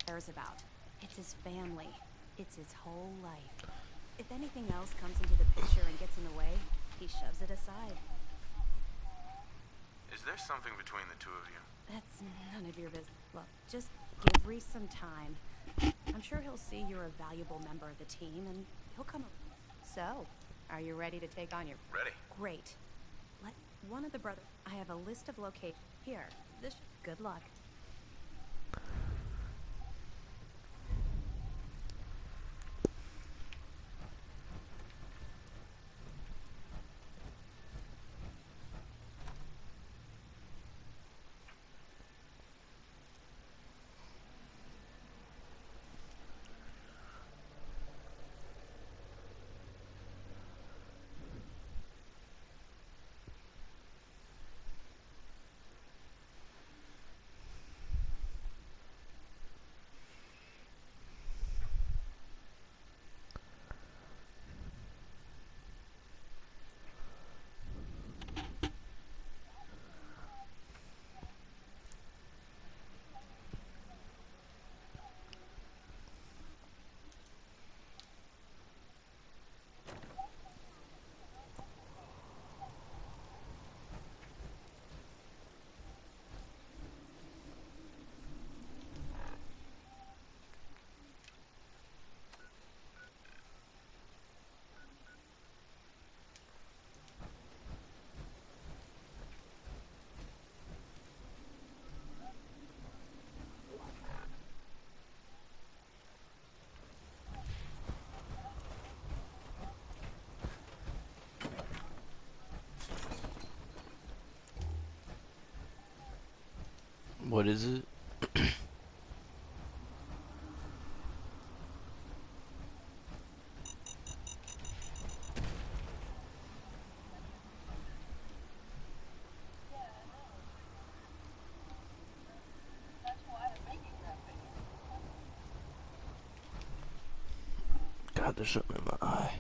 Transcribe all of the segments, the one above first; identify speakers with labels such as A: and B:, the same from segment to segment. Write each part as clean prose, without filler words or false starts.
A: cares about. It's his family. It's his whole life. If anything else comes into the picture and gets in the way, he shoves it aside.
B: Is there something between the two of you?
A: That's none of your business. Look, just give Reese some time. I'm sure he'll see you're a valuable member of the team, and he'll come. So, are you ready to take on your...
B: Ready.
A: Great. Let one of the brothers... I have a list of locations. Here, this... Good luck.
C: What is it? God, there's something in my eye.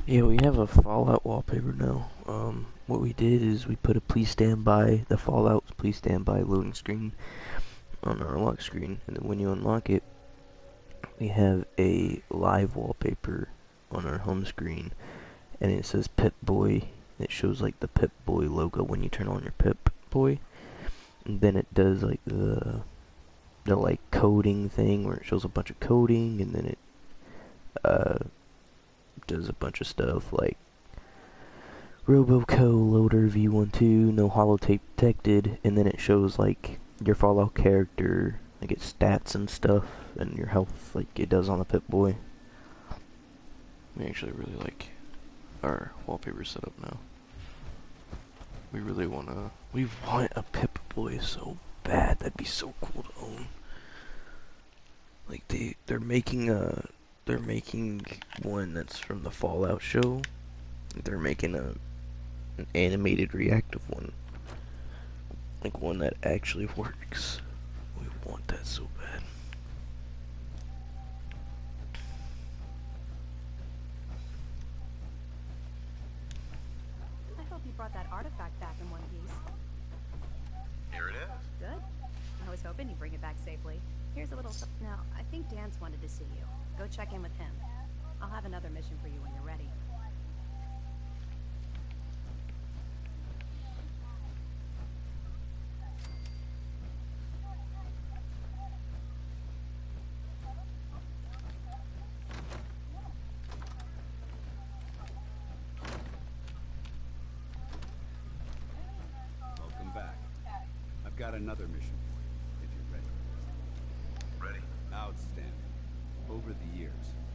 C: Yeah, we have a Fallout wallpaper now. What we did is we put a please stand by, the Fallout please stand by loading screen on our lock screen, and then when you unlock it, we have a live wallpaper on our home screen, and it says Pip-Boy. It shows like the Pip-Boy logo when you turn on your Pip-Boy, and then it does like the like coding thing where it shows a bunch of coding, and then it does a bunch of stuff like Roboco loader V12, no holotape detected, and then it shows like your Fallout character, like its stats and stuff, and your health, like it does on the Pip-Boy. We actually really like our wallpaper setup now. We really want a Pip-Boy so bad. That'd be so cool to own. Like they're making one that's from the Fallout show. They're making an animated reactive one. Like one that actually works. We want that so bad.
A: I hope you brought that artifact back in one piece.
B: Here it is.
A: Good. I was hoping you'd bring it back safely. Here's a little... Now, I think Dan's wanted to see you. Go check in with him. I'll have another mission for you when you're ready.
D: Welcome back. I've got another mission for you, if you're ready.
B: Ready?
D: Outstanding. Over the years,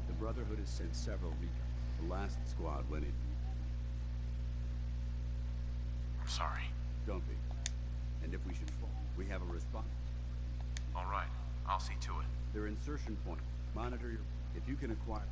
D: the Brotherhood has sent several recons. The last squad went in.
B: I'm sorry.
D: Don't be. And if we should fall, we have a response.
B: All right. I'll see to it.
D: Their insertion point. Monitor your... If you can acquire...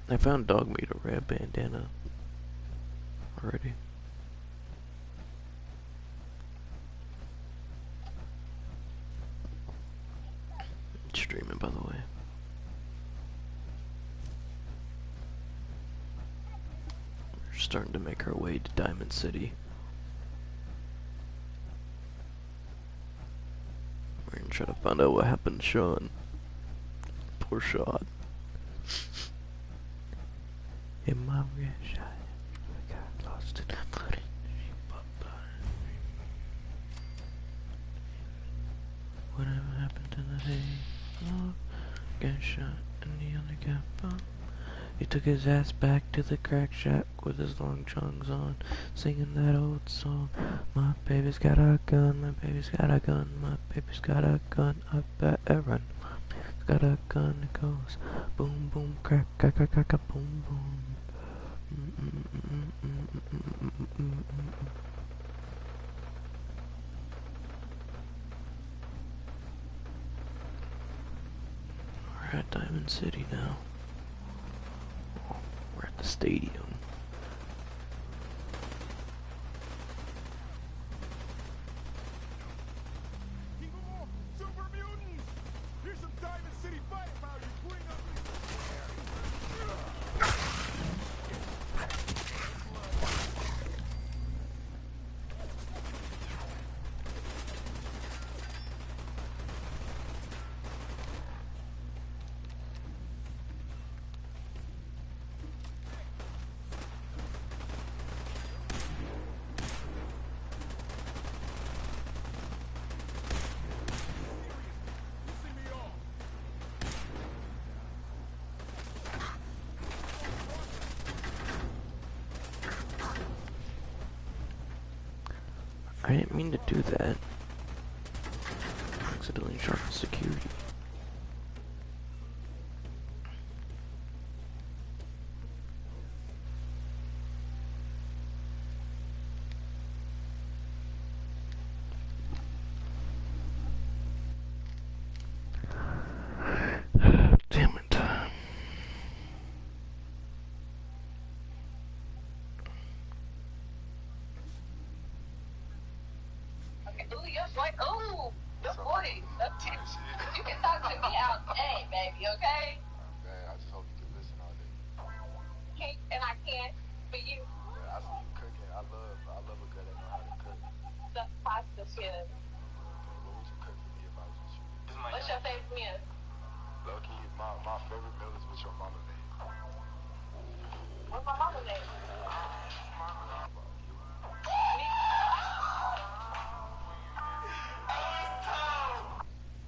C: I found Dog made a red bandana already. It's streaming, by the way. We're starting to make our way to Diamond City. We're gonna try to find out what happened to Sean. Poor Sean. In my rear shot, I got lost in the bloody whatever happened to the day? Oh, got shot and he only got bumped. He took his ass back to the crack shack with his long chungs on, singing that old song. My baby's got a gun, my baby's got a gun, my baby's got a gun, I better run. My baby's got a gun, it goes boom, boom, crack, crack, crack, crack, boom, boom. We're at Diamond City now. the stadium.
E: Keep 'em off! Super mutants! Here's some Diamond City firepower you bring up in...
C: I didn't mean to do that. Accidentally sharpened security. Damn it.
F: Ooh, you're boy. Ooh, your boy. You can talk to me all day, baby, okay?
E: Man, I just hope you can listen all day.
F: Can't, and I can't for you.
E: Yeah, I see you cooking. I love a girl that know how to cook.
F: The pasta skills.
E: What would you cook for me if I was with you?
F: What's your favorite meal?
E: Low-key, my favorite meal is what your mama made.
F: What's my mama name?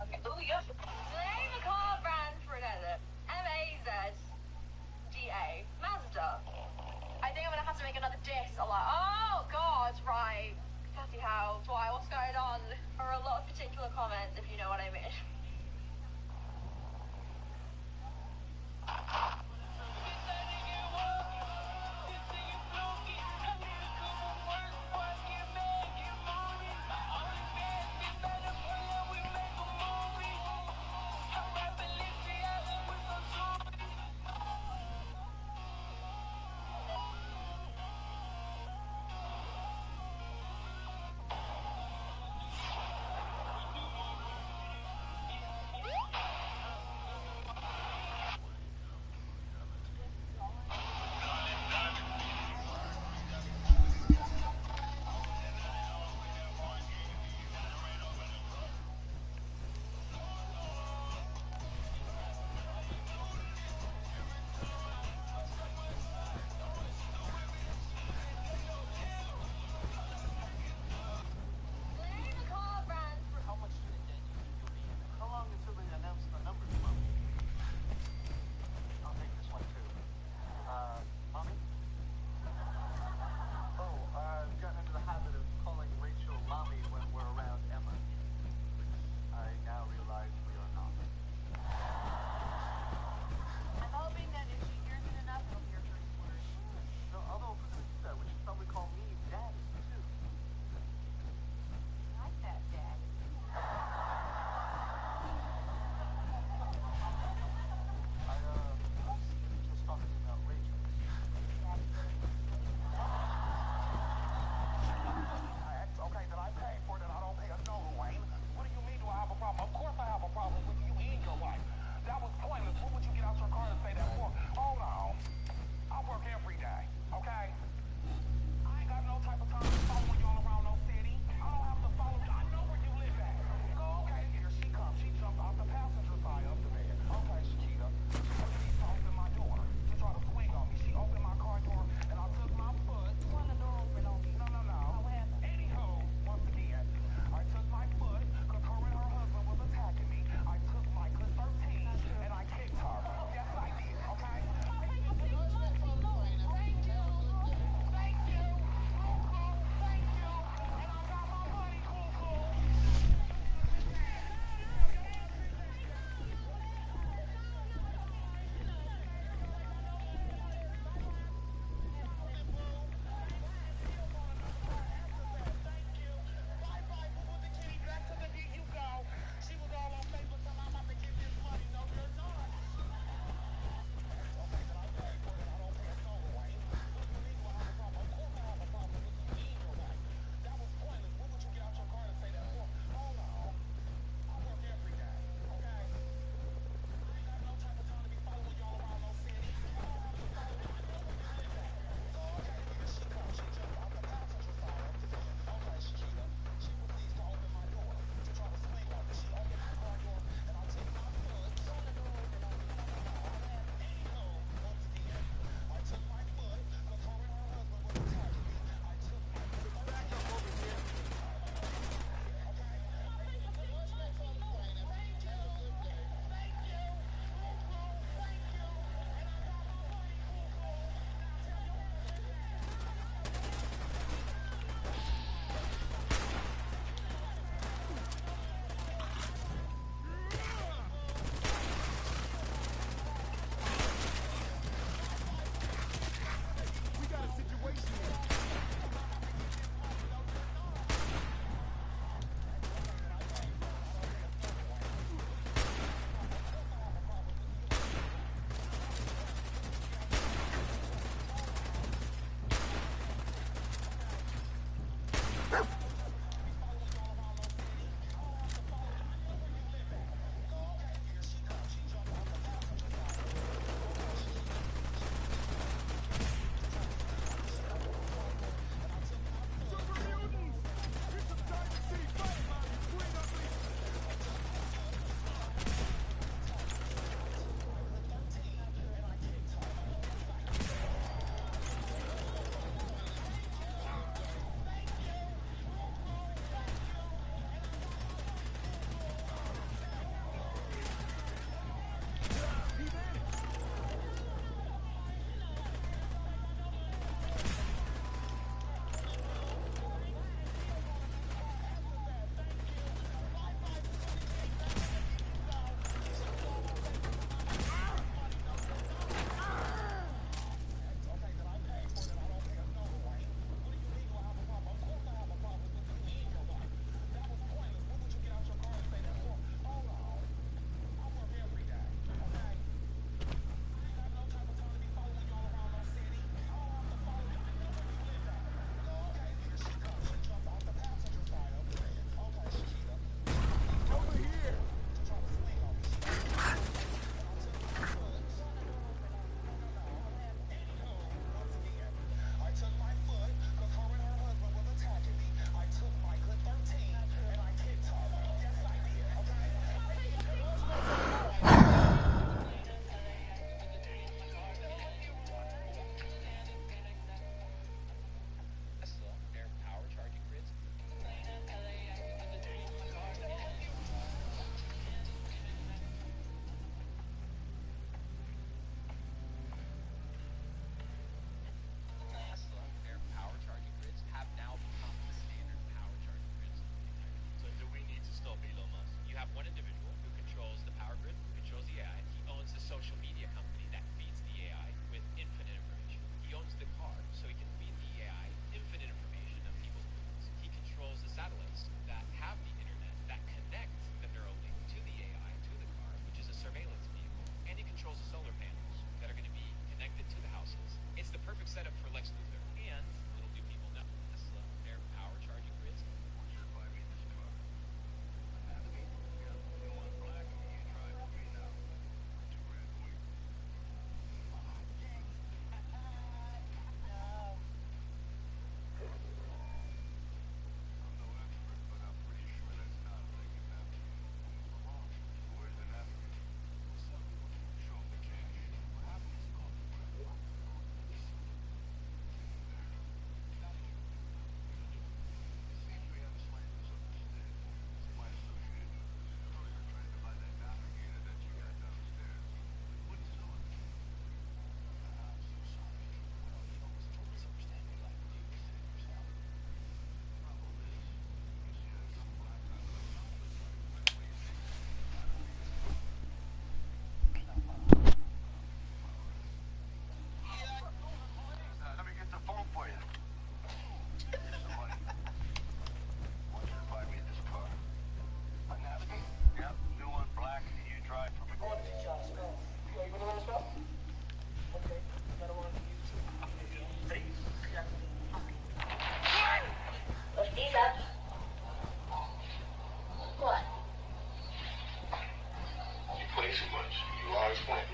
F: Okay. Ooh, you're... Name a car brand for another. M-A-Z-D-A. Mazda. I think I'm gonna have to make another diss. I'm like, oh, God, right. Bloody hell. Why? What's going on? Or a lot of particular comments, if you know what I mean.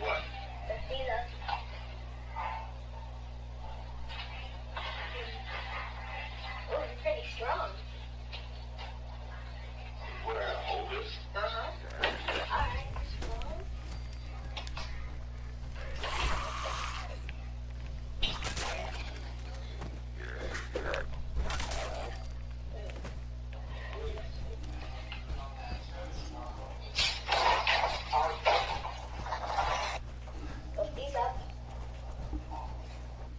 G: What?
F: The feeler. Oh, you're pretty strong.
G: What, I hold this?
F: Alright, strong. Lift these up.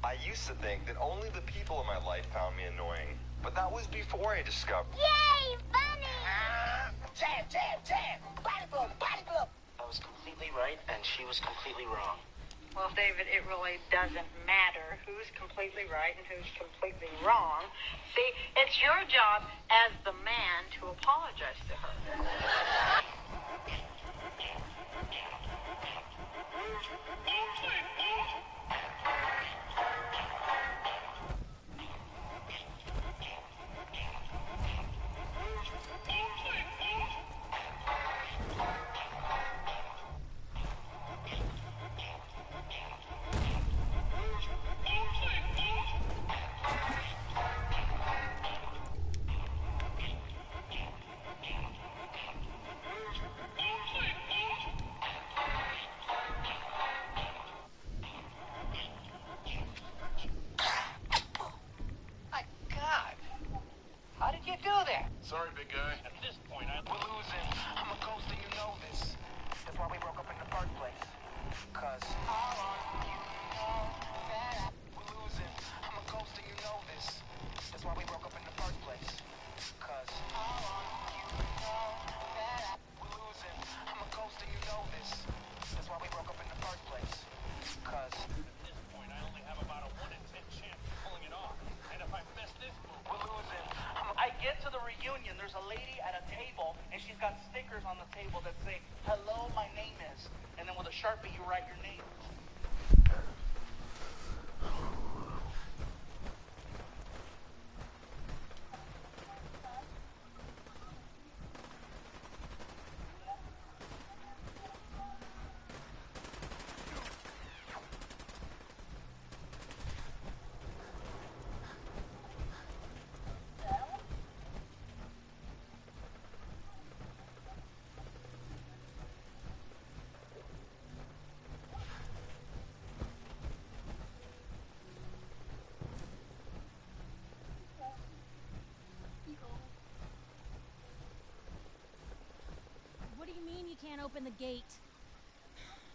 H: I used to think that only the people in my life found me annoying, but that was before I discovered.
F: Yay, funny!
I: Jam! Body blow! I was completely right, and she was completely wrong.
J: Well, David, it really doesn't matter who's completely right and who's completely wrong. See, it's your job as the man to apologize to her.
I: My God! How did you do that?
B: Sorry, big guy.
I: At this point, we're losing. I'm a ghost and you know this. That's why we broke up in the first place. Cause we're losing. I'm a ghost and you know this. That's why we broke up in the first place. Cause we're losing. I'm a ghost and you know this. That's why we broke up in the first place. Cause at this point, I only have about a 1 in 10 chance of pulling it off. And if I miss this move, we're losing. I get to the reunion, there's a lady at a table, and she's got stickers on the table that say, "Hello, my name is," and then with a Sharpie you write your name.
K: What do you mean you can't open the gate?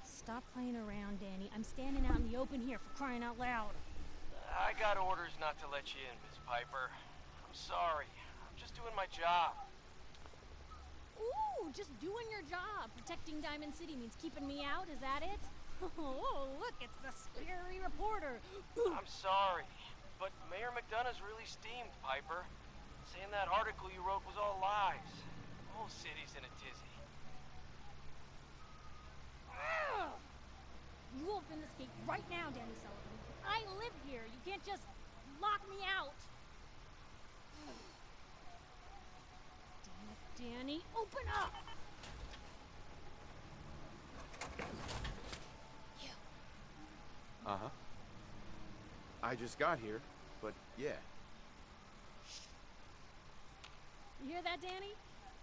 K: Stop playing around, Danny. I'm standing out in the open here for crying out loud.
L: I got orders not to let you in, Miss Piper. I'm sorry. I'm just doing my job.
K: Ooh, just doing your job. Protecting Diamond City means keeping me out, is that it? Oh, look, it's the scary reporter.
L: I'm sorry, but Mayor McDonough's really steamed, Piper. Saying that article you wrote was all lies. The whole city's in a tizzy.
K: You open this gate right now, Danny Sullivan. I live here. You can't just lock me out. Damn it, Danny. Open up! You.
E: Uh-huh. I just got here, but yeah.
K: You hear that, Danny?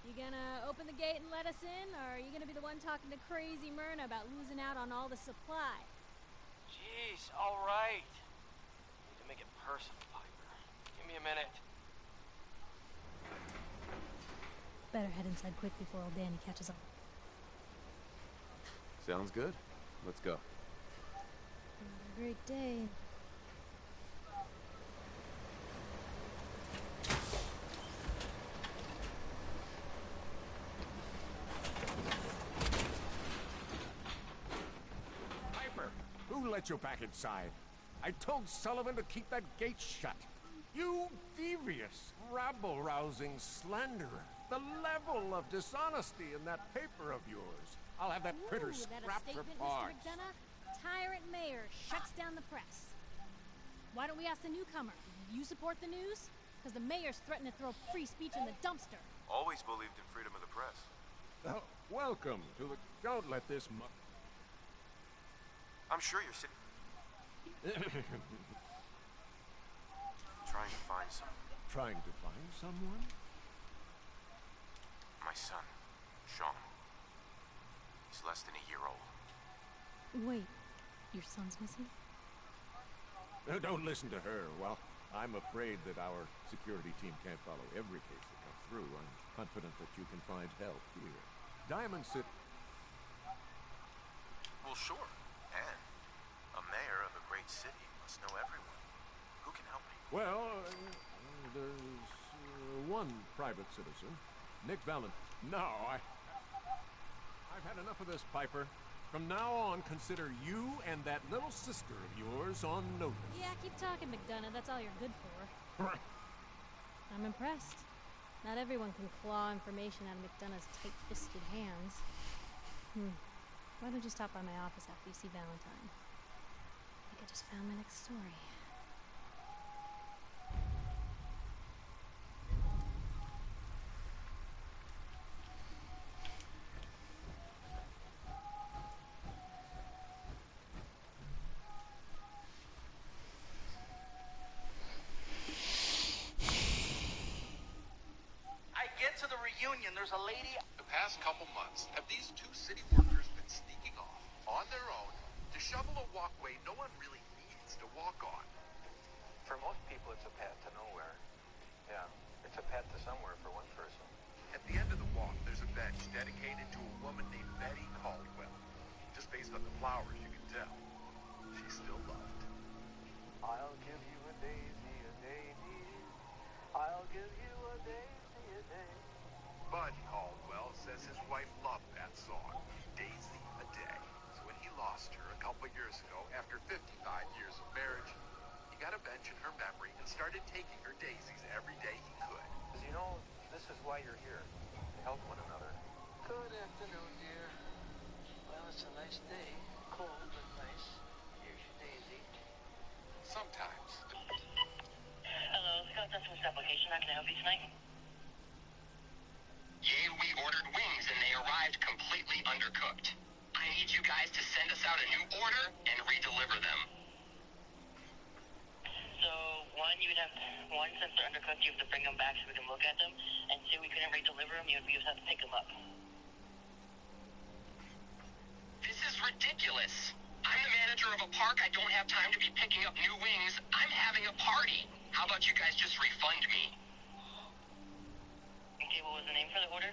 K: You gonna open the gate and let us in, or are you gonna be the one talking to crazy Myrna about losing out on all the supply?
L: Jeez, all right. Need to make it personal, Piper. Give me a minute.
K: Better head inside quick before old Danny catches on.
E: Sounds good. Let's go.
K: Another great day.
E: Who let you back inside? I told Sullivan to keep that gate shut. You devious, rabble-rousing slanderer. The level of dishonesty in that paper of yours. I'll have that printer scrapped for parts.
K: Mr. McDonough? Tyrant mayor shuts down the press. Why don't we ask the newcomer? You support the news? Because the mayor's threatened to throw free speech in the dumpster.
B: Always believed in freedom of the press.
E: Oh, welcome to the... Don't let this
B: I'm sure you're sitting... trying to find someone.
E: Trying to find someone?
B: My son, Sean. He's less than a year old.
K: Wait, your son's missing?
E: Don't listen to her. Well, I'm afraid that our security team can't follow every case that comes through. I'm confident that you can find help here. Diamond City.
B: Well, sure. And a mayor of a great city must know everyone. Who can help me?
E: Well, there's one private citizen, Nick Valent. No, I've had enough of this, Piper. From now on, consider you and that little sister of yours on notice.
K: Yeah, keep talking, McDonough. That's all you're good for. I'm impressed. Not everyone can claw information out of McDonough's tight-fisted hands. Why don't you stop by my office after you see Valentine? I think I just found my next story.
I: To the reunion, there's a lady.
G: The past couple months, have these two city workers been sneaking off on their own to shovel a walkway no one really needs to walk on?
I: For most people, it's a path to nowhere. Yeah, it's a path to somewhere for one person.
G: At the end of the walk, there's a bench dedicated to a woman named Betty Caldwell. Just based on the flowers, you can tell. She's still loved.
I: I'll give you a daisy, dear. I'll give you a daisy, a day.
G: Bud Caldwell says his wife loved that song, Daisy a Day. So when he lost her a couple years ago, after 55 years of marriage, he got a bench in her memory and started taking her daisies every day he could.
I: Because you know, this is why you're here. To help one another. Good afternoon, dear. Well, it's a nice day. Cold, but nice. Here's your daisy.
G: Sometimes.
J: Hello, Scott Customs Application. How can I help you tonight?
M: Yeah, we ordered wings and they arrived completely undercooked. I need you guys to send us out a new order and redeliver them.
J: So, one, you would have, one, since they're undercooked, you have to bring them back so we can look at them. And two, we couldn't redeliver them, you would just have to pick them up.
M: This is ridiculous. I'm the manager of a park. I don't have time to be picking up new wings. I'm having a party. How about you guys just refund me?
J: Okay, what was the name for the order?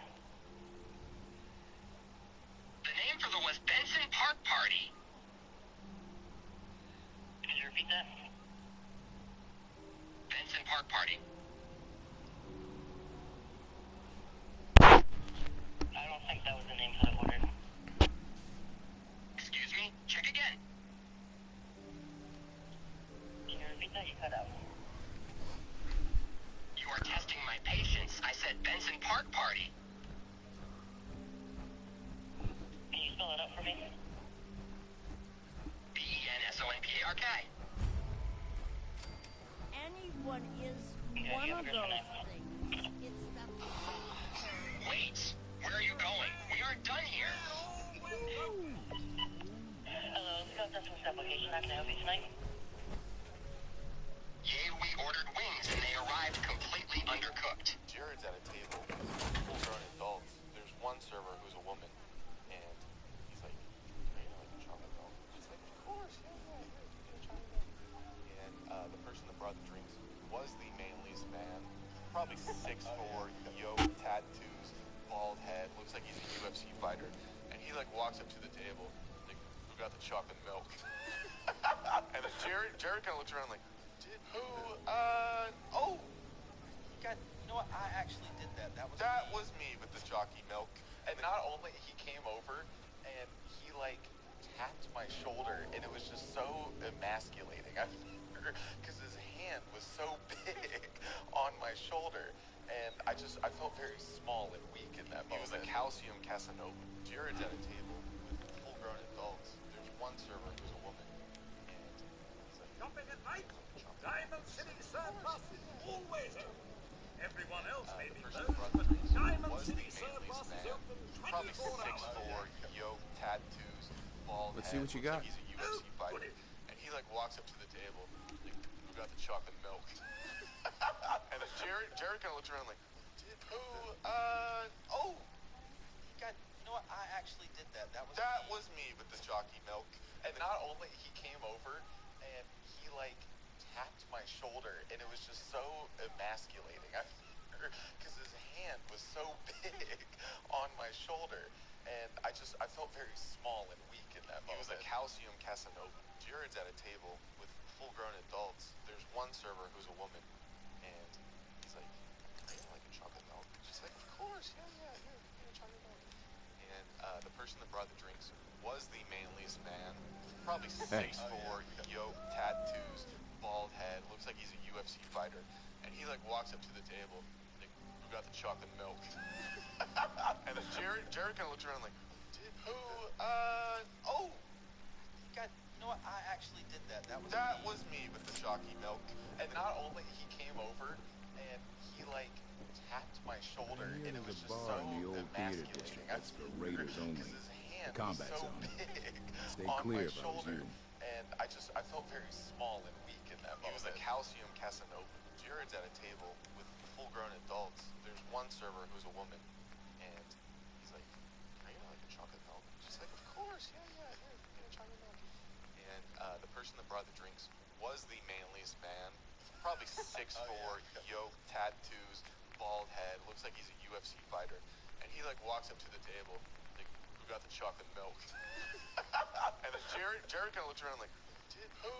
M: The name for the was Benson Park Party.
J: Could you repeat that?
M: Benson Park Party.
J: I don't think that was the name for the order.
M: Excuse me? Check again.
J: Can you repeat that? You cut out.
M: You are testing my patience. I said Benson Park Party.
J: Can you spell it out for me?
M: Bensonpark.
N: Anyone is one of those things. It's that.
M: Wait, where are you going? We aren't done here.
J: Hello, Scott Customs Application. How can I help you tonight?
M: Yeah, we ordered wings and they arrived completely undercooked.
H: Jared's at a table with full-grown adults. There's one server who's a woman, and he's like, "Are you like a chocolate milk?" She's like, "Of course, yeah, here, get a chocolate milk." And the person that brought the drinks was the manliest man, probably 6'4", yoked, tattoos, bald head, looks like he's a UFC fighter. And he like walks up to the table, like, "Who got the chocolate milk?" And then Jared kind of looks around like, "Who? Oh, God, you know what? I actually did that. That was me with the jockey milk." And not only he came over and he like tapped my shoulder, and it was just so emasculating. Because his hand was so big on my shoulder, and I felt very small and weak in that moment. He was a calcium Casanova. Jared's at a table with full-grown adults. There's one server who's a woman, and he's like,
O: "Shopping at night? Diamond City Surplus is always open. Everyone else may be closed, but Diamond City Surplus is open 24 hours.
H: Probably 6'4", yoked, tattoos, bald
B: Let's
H: head,
B: see what you
H: looks
B: got.
H: like he's a UFC fighter. like walks up to the table, like, who got the chocolate milk? And then Jared kind of looks around like, who? Oh, you got. You know what? I actually did that. That was me with the jockey milk. And not only he came over and he like tapped my shoulder, and it was just so emasculating. Because his hand was so big on my shoulder, and I felt very small and weak in that moment. He was a calcium Casanova. Jared's at a table with full-grown adults. There's one server who's a woman, and he's like, "I like a chocolate milk." She's like, "Of course, yeah, here, get a chocolate milk." And the person that brought the drinks was the manliest man, probably 6'4", yoked, tattoos, bald head, looks like he's a UFC fighter. And he like walks up to the table, like, who got the chocolate milk? And then Jared kind of looks around like, who? Oh, you got. You know what? I actually did that. That was me with the jockey milk. And not only he came over and he like tapped my shoulder, and it was just so emasculating.
D: That's for raiders only.
H: His hand
D: The combat
H: was so
D: zone.
H: big
D: Stay
H: on
D: clear
H: my
D: if I was
H: shoulder,
D: you.
H: and I felt very small and weak in that moment. He was a calcium Casanova. Jared's at a table with full-grown adults. There's one server who's a woman, and he's like, "Are you like a chocolate milk?" She's like, "Of course, yeah, here, get a chocolate milk." And the person that brought the drinks was the manliest man, probably 6'4", yoked, tattoos, bald head, looks like he's a UFC fighter. And he like walks up to the table, like, who got the chocolate milk? And then Jared kind of looks around like, who?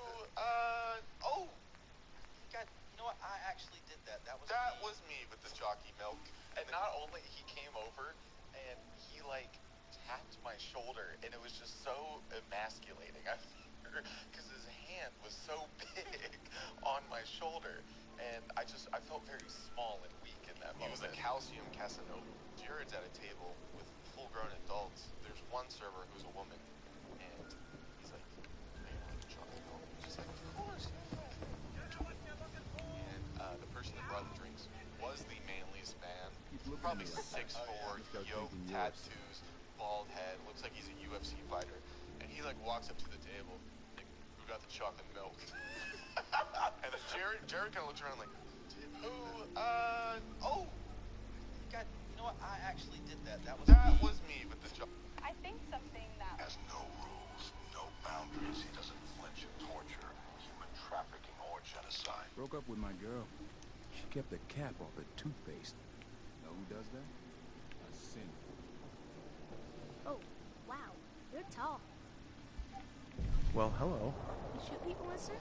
H: Oh, you got. You know what? I actually did that. That was me with the jockey milk. And not only he came over and he like tapped my shoulder, and it was just so emasculating. Because his hand was so big on my shoulder, and I felt very small and weak in that moment. He was a calcium Casanova. Jared's at a table with full-grown adults. There's one server who's a woman, and he's like, "Are you like a chocolate milk?" She's like, "Of course, yeah, here." And the person that brought the drinks was the manliest man, probably 6'4", yoked, tattoos, bald head, looks like he's a UFC fighter. And he like walks up to the table, like, who got the chocolate milk? And then Jared kind of looks around like, who? Oh, you got. You know what? I actually did that. That was me with the chocolate.
F: I think something that
O: Has no rules, no boundaries. He doesn't flinch at torture, human trafficking, or genocide.
D: Broke up with my girl. She kept the cap off her toothpaste. Know who does that? A sin.
P: Oh, wow. You're tall.
Q: Well, hello.
P: You shoot people, mister?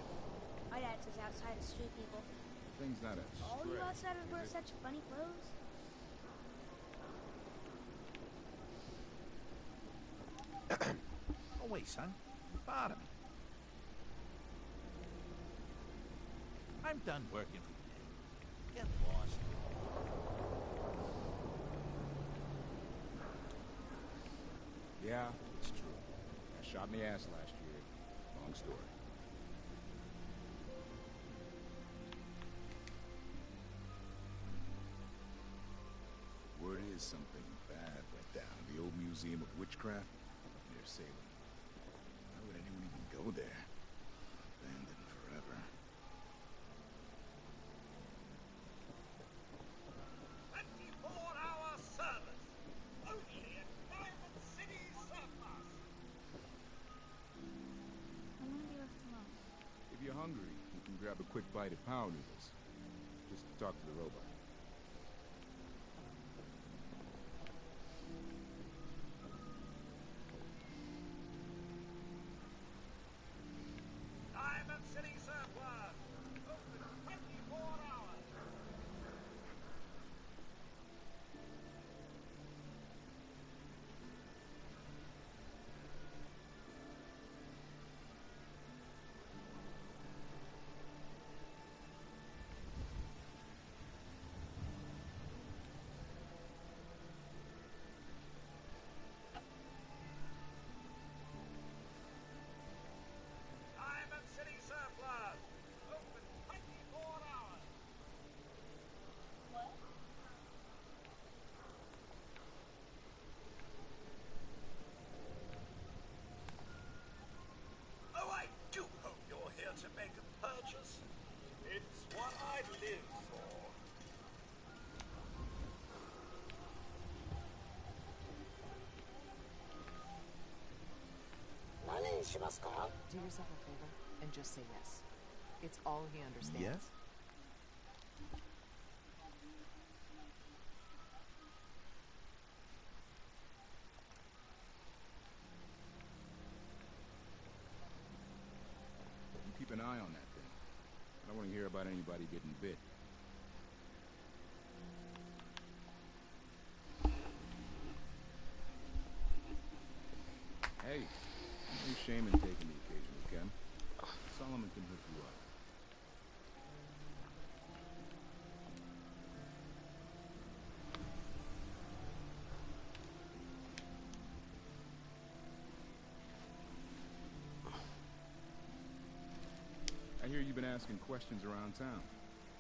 P: My dad says outsiders shoot people.
D: Thing's not a
P: All you
D: stretch,
P: outsiders
D: is
P: wear
D: it?
P: such funny clothes.
O: Oh, wait, son. Bother me. I'm done working for the day. Get lost.
D: Yeah, it's true. Got shot in the ass last year. Long story. Word is something bad went down in the old Museum of Witchcraft near Salem. Why would anyone even go there? Abandoned forever.
O: 24-hour service. Only at Diamond City Surplus.
K: I want to be left alone.
D: If you're hungry, you can grab a quick bite at Power Noodles. Just talk to the robot.
O: Diamond City Surplus. Open 24 hours.
R: Do yourself a favor and just say yes. It's all he understands.
Q: Yes?
D: You keep an eye on that thing. I don't want to hear about anybody getting bit. Hey, no shame in taking the occasional chem. Solomon can hook you up. I hear you've been asking questions around town.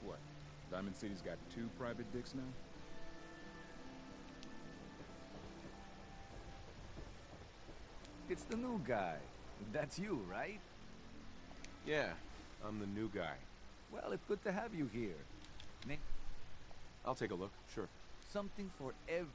D: What? Diamond City's got 2 private dicks now?
S: It's the new guy. That's you, right?
Q: Yeah, I'm the new guy.
S: Well, it's good to have you here.
Q: I'll take a look, sure.
S: Something for every...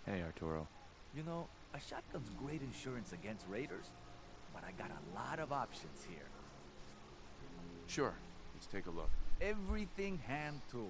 Q: Hey, Arturo.
S: You know, a shotgun's great insurance against raiders, but I got a lot of options here.
Q: Sure, let's take a look.
S: Everything hand-tooled.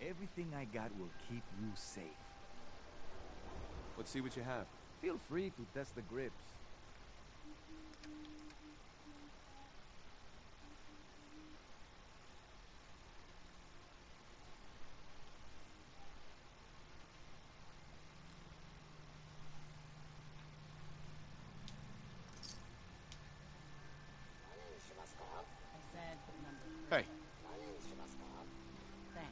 S: Everything I got will keep you safe.
Q: Let's see what you have.
S: Feel free to test the grips.
A: I said number 3.
Q: Hey.
A: Thanks.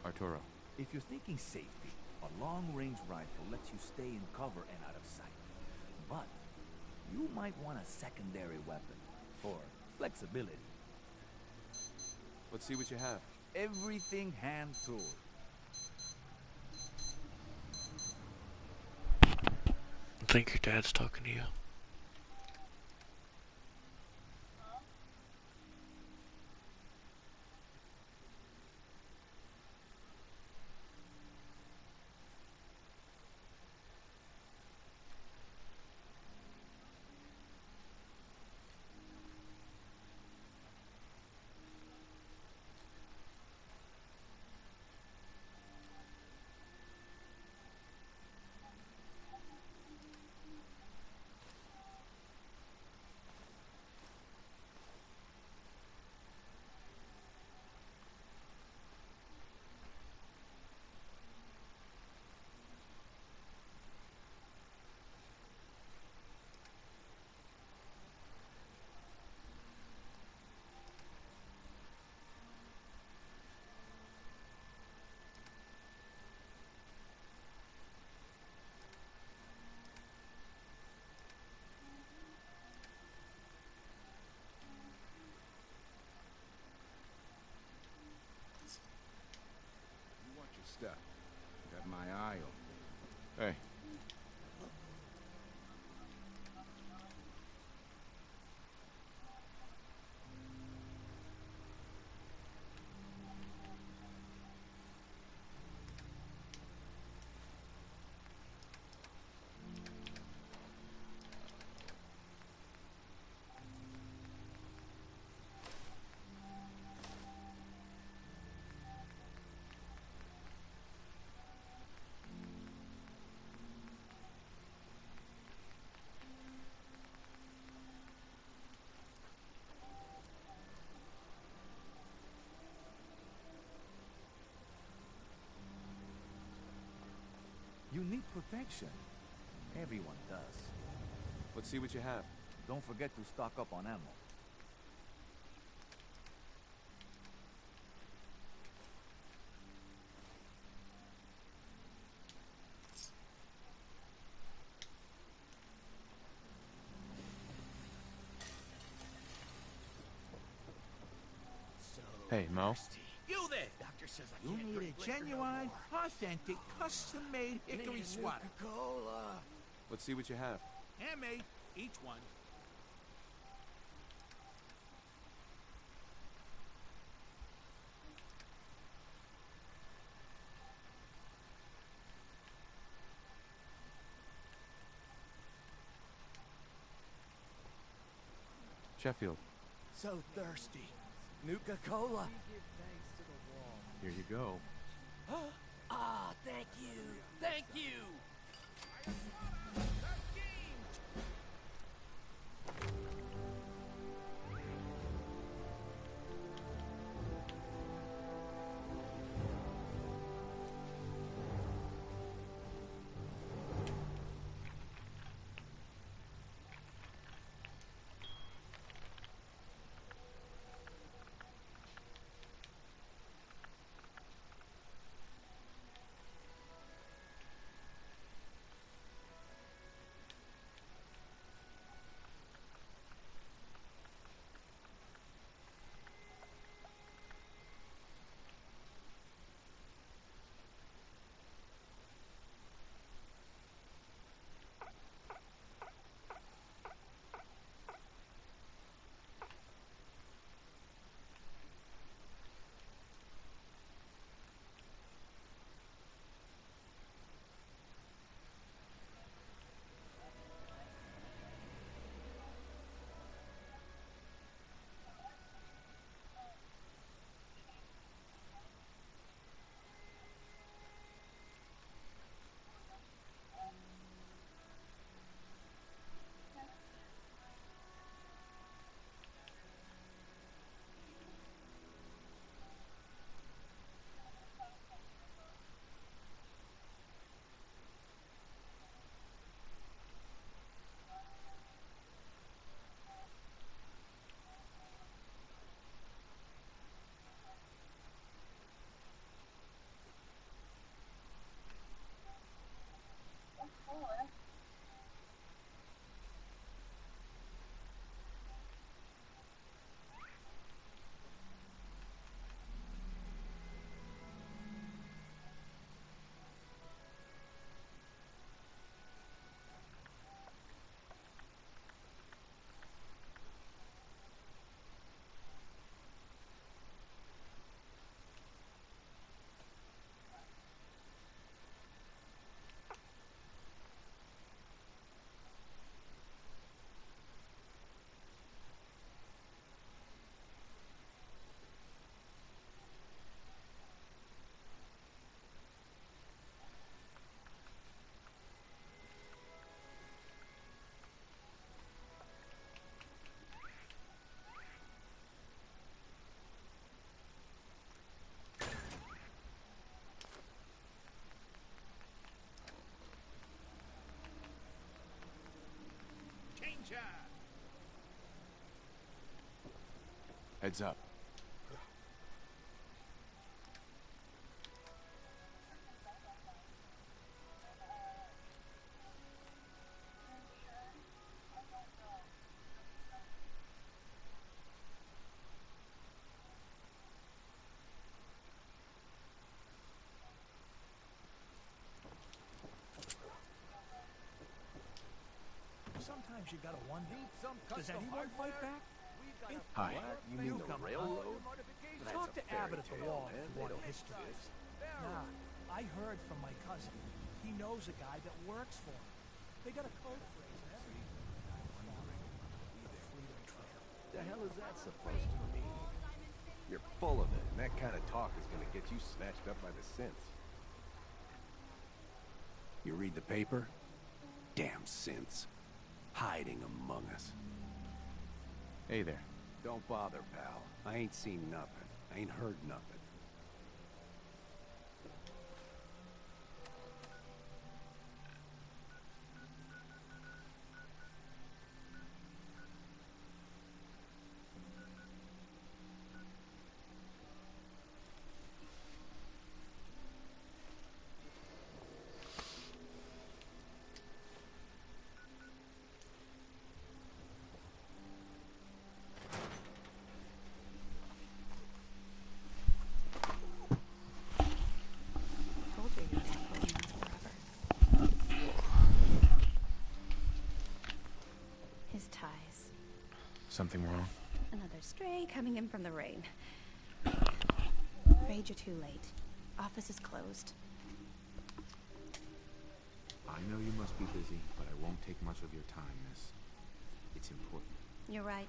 Q: Arturo.
S: If you're thinking safety, a long-range rifle lets you stay in cover and out of sight. But you might want a secondary weapon for flexibility.
Q: Let's see what you have.
S: Everything hand-tooled.
C: I think your dad's talking to you.
D: You watch your step. Got my eye on.
Q: Hey.
S: You need protection. Everyone does.
Q: Let's see what you have.
S: Don't forget to stock up on ammo.
Q: Hey, Mo.
O: You there! Doctor says I
T: You
O: can't
T: need
O: drink
T: a
O: liquor no
T: genuine,
O: more.
T: authentic, custom-made hickory
O: Need a
T: swatter.
O: Nuka-Cola.
Q: Let's see what you have.
T: Handmade, each one.
Q: Sheffield.
O: So thirsty. Nuka-Cola.
Q: Here you go.
O: Ah, thank you. Thank you.
T: Gotcha!
Q: Heads up.
S: Sometimes you gotta wonder.
T: Some
S: Does
T: custom
S: anyone fight
T: hardware?
S: back?
Q: Hi. You mean the
S: Newcomer,
Q: railroad?
S: huh?
Q: That's
S: Talk
Q: a
S: to Abbott at the
Q: fairy
S: wall
Q: tale,
S: if
Q: man.
S: you
Q: They
S: want a
Q: don't
S: history.
Q: exist.
S: Nah, I heard from my cousin. He knows a guy that works for him. They got a code phrase and everything. Freedom Trail.
U: The hell is that supposed to mean? You're full of it, and that kind of talk is gonna get you snatched up by the synths. You read the paper? Damn synths. Hiding among us.
Q: Hey there.
U: Don't bother, pal. I ain't seen nothing. I ain't heard nothing.
A: Told you you weren't holding on forever. His ties.
Q: Something wrong?
A: Another stray coming in from the rain. Afraid you're too late. Office is closed.
Q: I know you must be busy, but I won't take much of your time, miss. It's important.
A: You're right.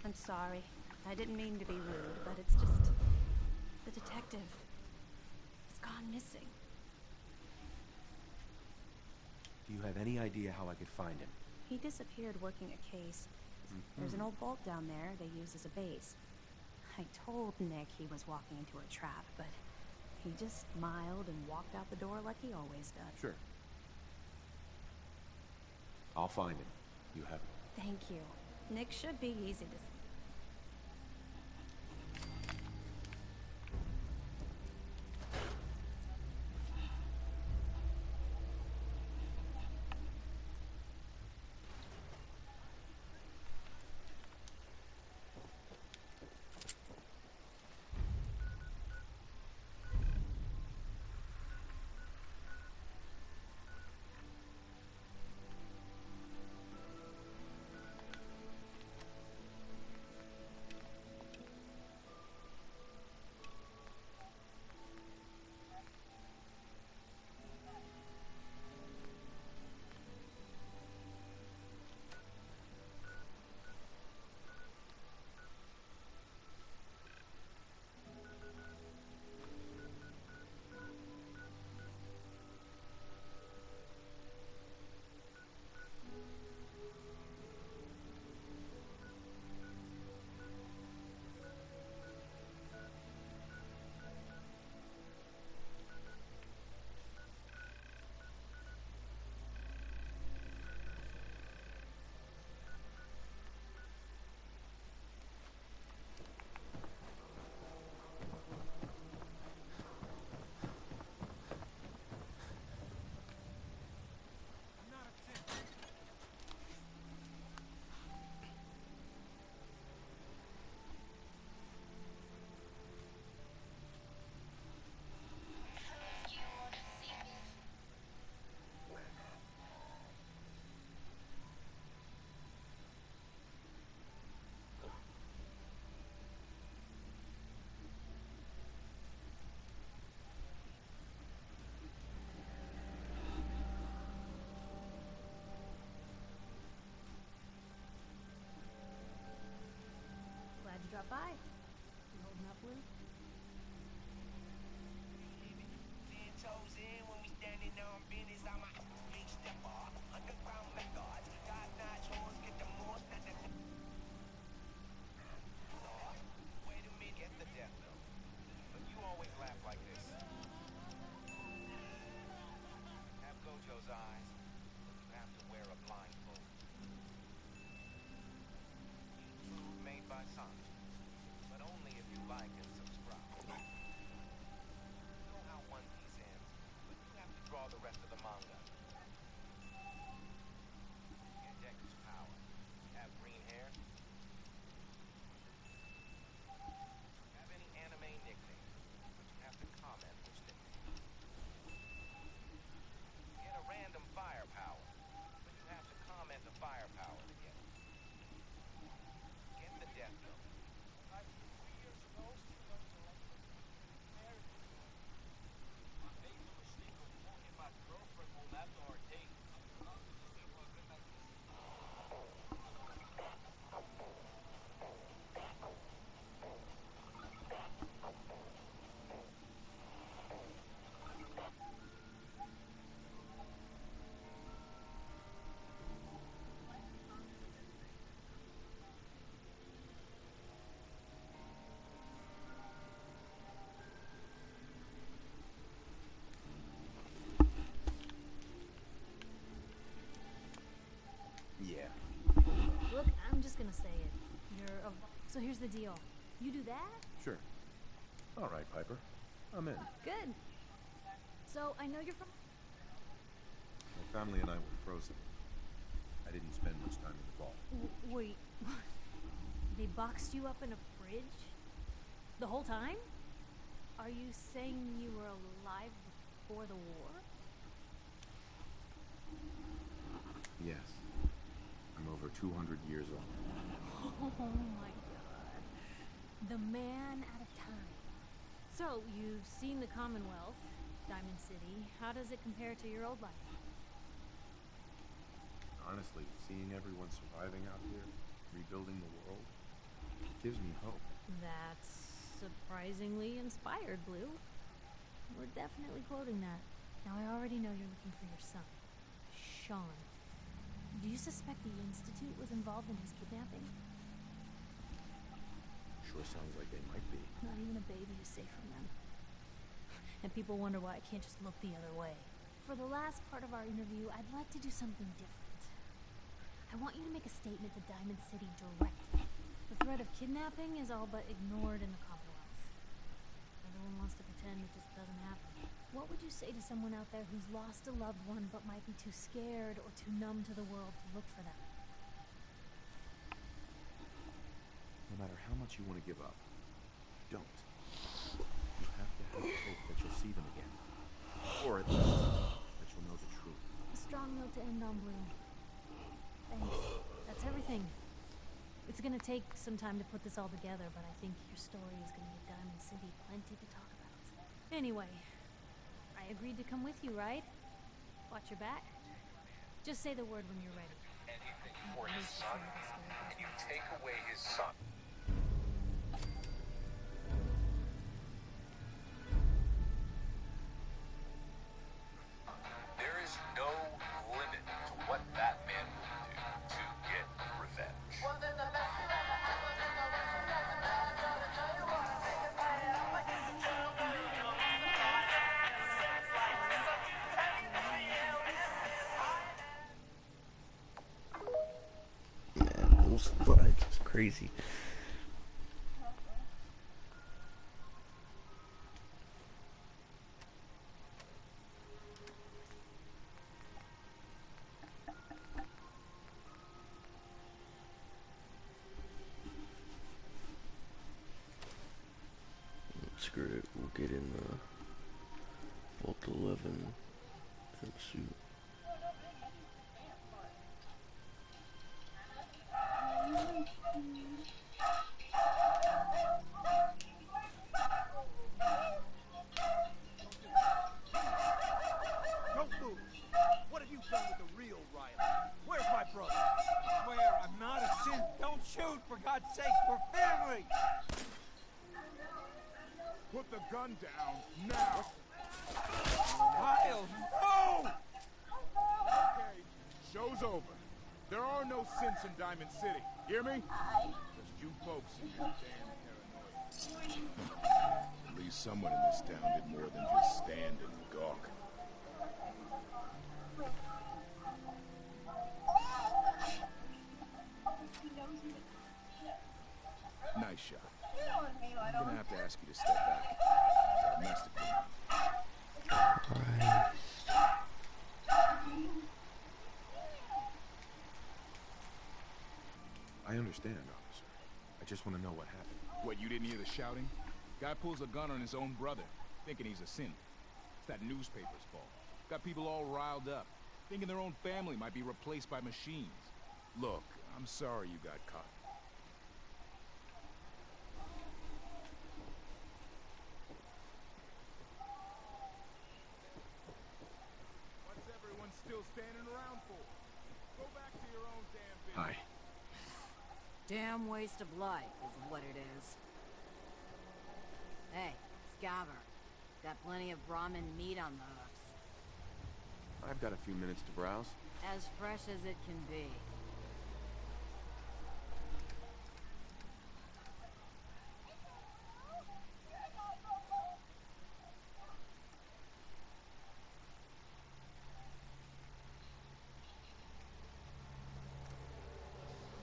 A: I'm sorry. I didn't mean to be rude, but it's just... The detective... has gone missing.
Q: Do you have any idea how I could find him?
A: He disappeared working a case. There's an old vault down there they use as a base. I told Nick he was walking into a trap, but he just smiled and walked out the door like he always does.
Q: Sure. I'll find him. You have him.
A: Thank you. Nick should be easy to see. Glad you dropped by. You holding up, Blue?
K: just gonna say it. You're so here's the deal. You do that?
Q: Sure. All right, Piper. I'm in.
K: Good. So I know you're from.
Q: My family and I were frozen. I didn't spend much time in the vault.
K: Wait. They boxed you up in a fridge? The whole time? Are you saying you were alive before the war?
Q: Yes. I'm over 200 years old.
K: Oh my god. The man out of time. So, you've seen the Commonwealth, Diamond City. How does it compare to your old life?
Q: Honestly, seeing everyone surviving out here, rebuilding the world, gives me hope.
K: That's surprisingly inspired, Blue. We're definitely quoting that. Now, I already know you're looking for your son, Sean. Do you suspect the Institute was involved in his kidnapping?
Q: Sure sounds like they might be.
K: Not even a baby is safe from them. And people wonder why I can't just look the other way. For the last part of our interview, I'd like to do something different. I want you to make a statement to Diamond City directly. The threat of kidnapping is all but ignored in the Commonwealth. Everyone wants to pretend it just doesn't happen. What would you say to someone out there who's lost a loved one but might be too scared or too numb to the world to look for them?
Q: No matter how much you want to give up, don't. You have to have hope that you'll see them again. Or at least, that you'll know the truth.
K: A strong note to end on, Blue. Thanks. That's everything. It's gonna take some time to put this all together, but I think your story is gonna give Diamond City plenty to talk about. Anyway, I agreed to come with you, right? Watch your back. Just say the word when you're ready.
G: Anything for his son, and you take away his son. There is no limit to what that man will do to get revenge.
C: Man, those vibes is crazy. Screw it, we'll get in Vault 11 and suit.
S: Don't move. What have you done with the real Riley? Where's my brother? I swear I'm not a sin. Don't shoot, for God's sakes. We're family.
D: Put the gun down now.
S: Kyle, no!
D: Okay, show's over. There are no synths in Diamond City. Hear me? Just you folks and your damn paranoia. At least someone in this town did more than just stand and gawk. Nice shot. I'm gonna have to ask you to step back. Got a mess to clean up.
Q: I understand, officer. I just want to know what happened.
D: What, you didn't hear the shouting? Guy pulls a gun on his own brother, thinking he's a synth. It's that newspaper's fault. Got people all riled up, thinking their own family might be replaced by machines. Look, I'm sorry you got caught. What's everyone still standing around for? Go back to your own damn business.
Q: Hi.
L: Damn waste of life is what it is. Hey, Scaver. Got plenty of Brahmin meat on the hooks.
Q: I've got a few minutes to browse.
L: As fresh as it can be.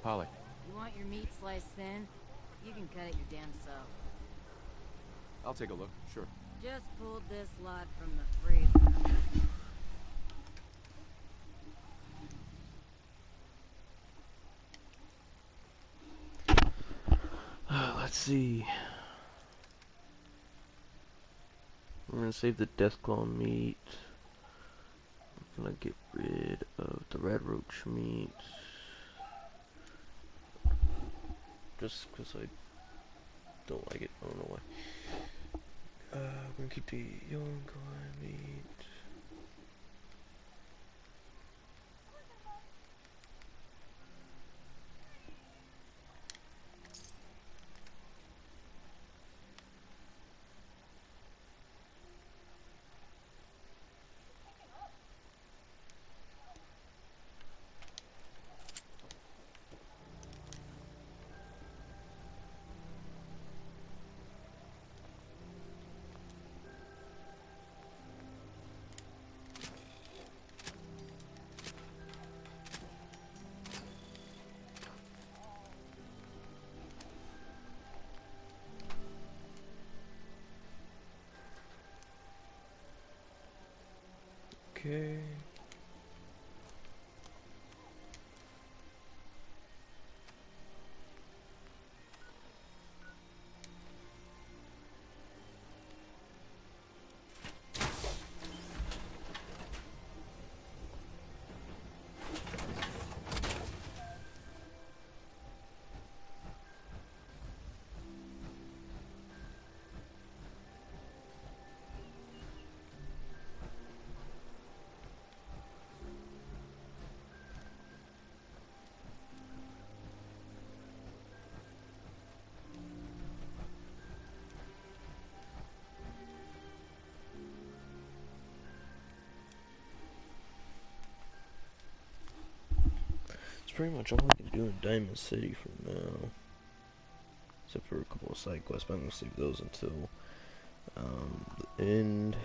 Q: Polly,
L: You want your meat sliced thin? You can cut it your damn self.
Q: I'll take a look, sure.
L: Just pulled this lot from the freezer.
C: Let's see. We're gonna save the Deathclaw meat. I'm gonna get rid of the red roach meat. Just because I don't like it. I don't know why. I'm gonna keep the Yonkai meat. Okay. That's pretty much all I can do in Diamond City for now. Except for a couple of side quests, but I'm gonna save those until the end.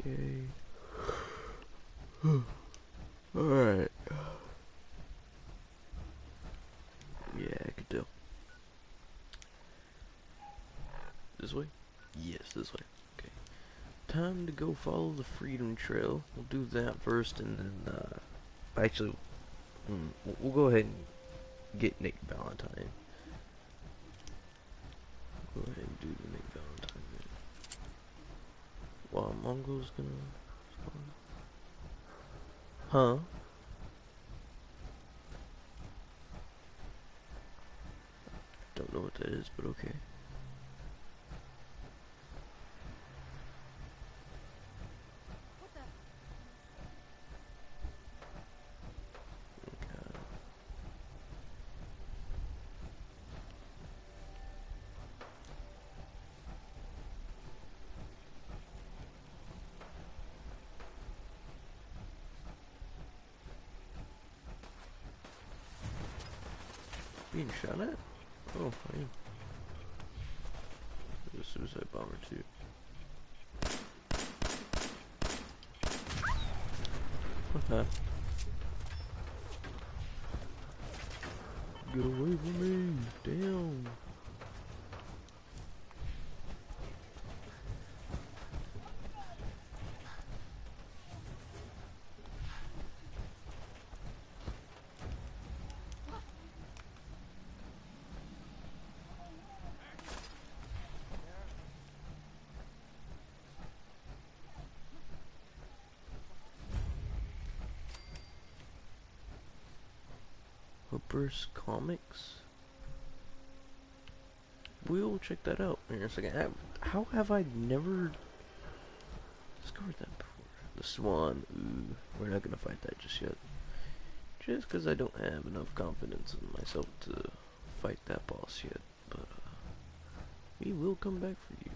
C: Okay. Alright. Yeah, I could do. This way? Yes, this way. Okay. Time to go follow the Freedom Trail. We'll do that first, and then, actually, we'll go ahead and get Nick Valentine. Go ahead and do the Nick Valentine bit. While Mongo's gonna spawn. Huh? Don't know what that is, but okay. Being shot at? Oh, fine. There's a suicide bomber too. Haha. Get away from me! Damn! Hooper's Comics? We'll check that out in a second. How have I never discovered that before? The Swan. Ooh, we're not gonna fight that just yet. Just because I don't have enough confidence in myself to fight that boss yet, but we will come back for you.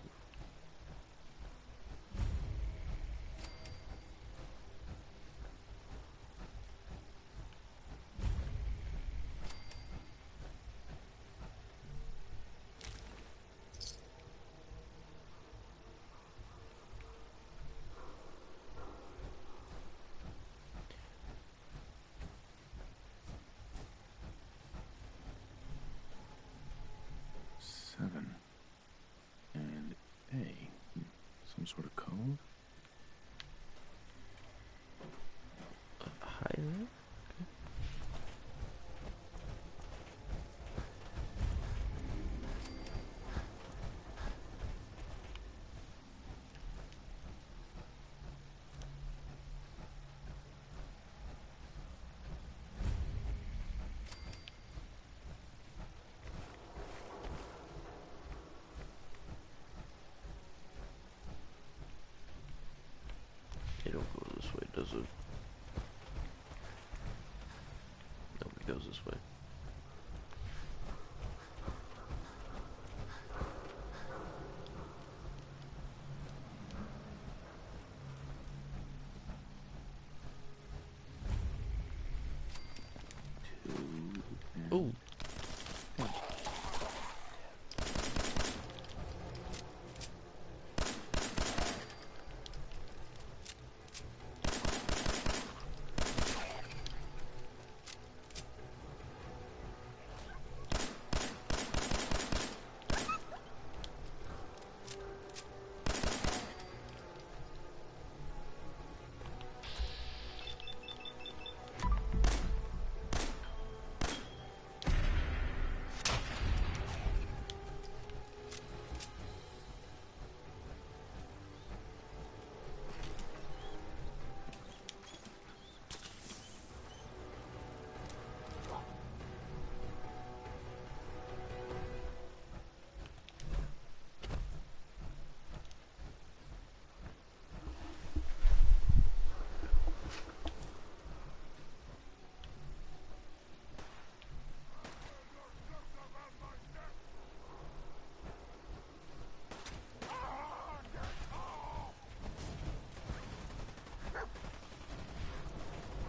Q: And A. Some sort of code?
C: Hi there. It don't go this way, does it? Nobody goes this way. Oh.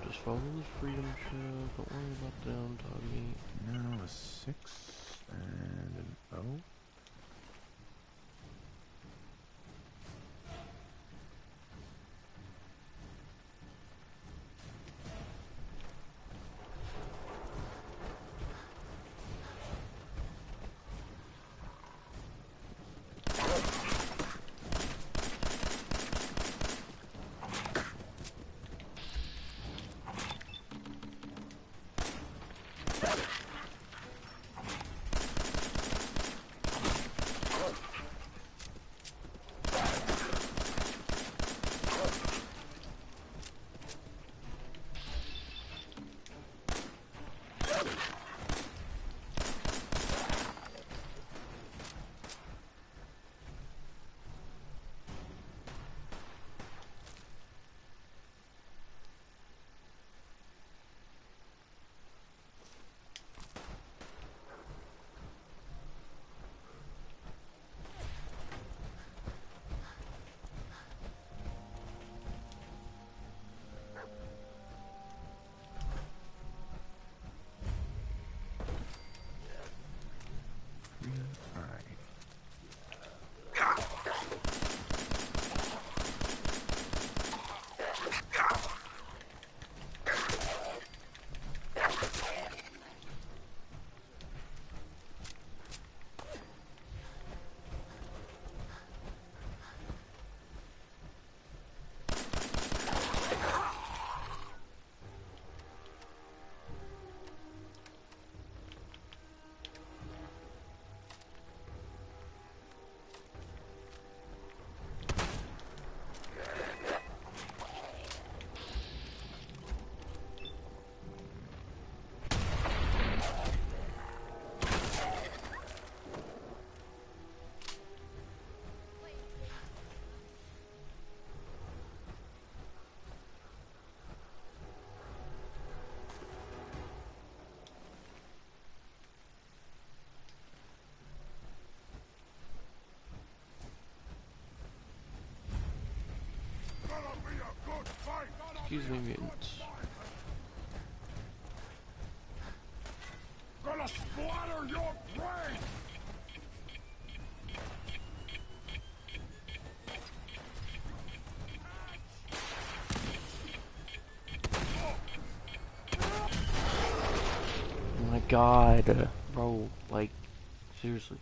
C: Just follow this freedom trail. Don't worry about them, Tommy.
Q: Now a 6 and an O.
C: Excuse me, mutants.
D: Gonna splatter your brain!
C: Oh my god, bro, like, seriously.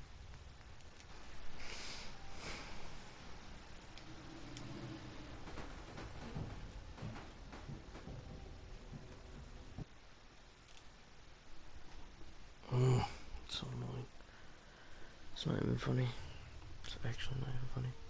C: It's so annoying. It's not even funny. It's actually not even funny.